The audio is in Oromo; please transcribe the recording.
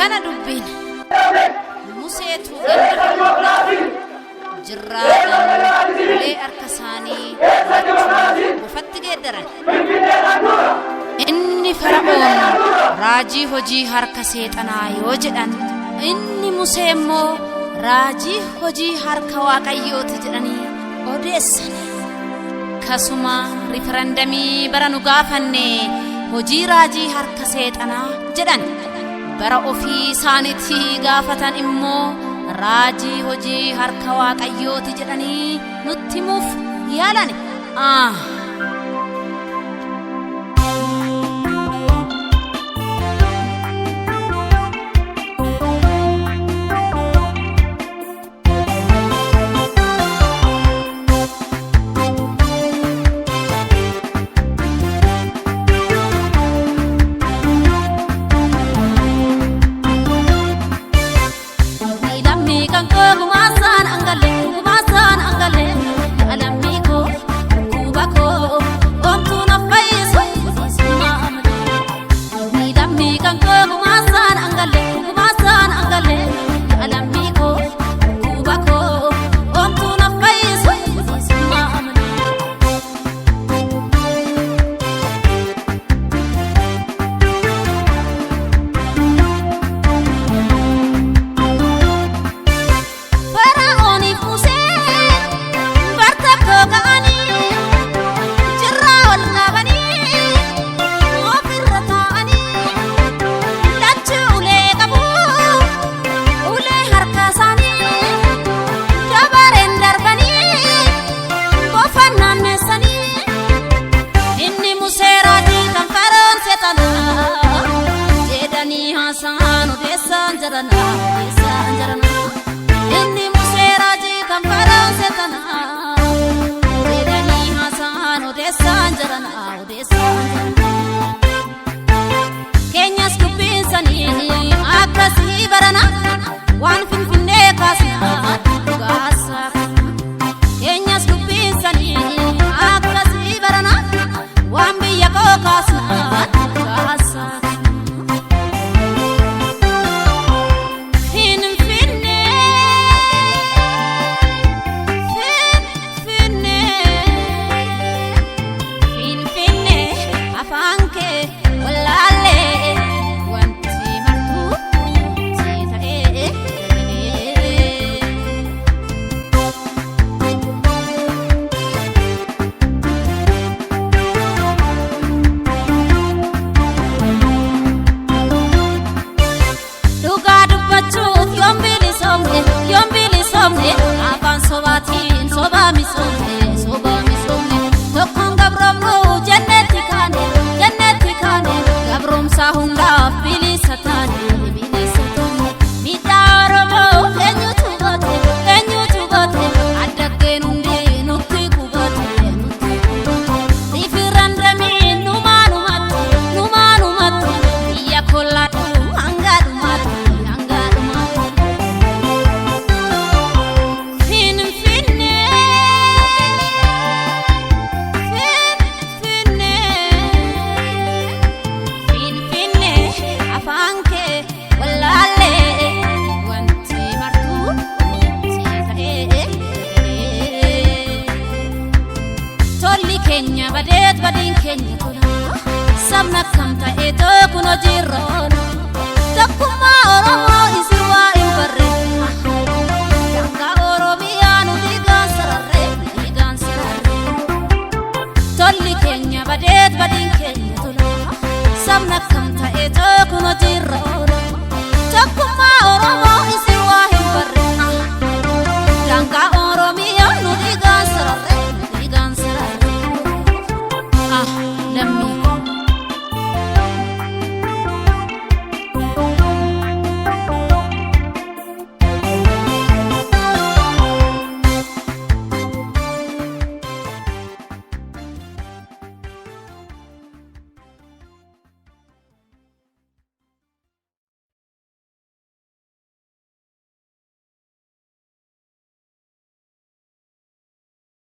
kana dubbin museetu ganda jirraadhaan ulee harka isaanii bofatti geeddaran. Inni Fara'oon raajii hojii harka seexanaa yoo jedhan, inni Musee immoo raajii hojii harka Waaqayyooti jedhanii odeessan. Kasuma riferendamii bara nu gaafanne hojii raajii harka seexanaa jedhan, bara ofii isaaniitti gaafatan immoo raajii hojii harka Waaqayyooti jedhanii nutti himuuf yaalan. Inni Musee raajii kan Fara'oon seexanaa jedhanii haasa'an odeessaan jiran. Keenyas dubbinsanii akkasii barana waan Finfinnee kaasnaa dhugaasa. Keenyas dubbinsanii akkasii barana waan biyya koo kaasnaa dhugaasa. Badin keenya tola sabna kam ta'e tokko no jirro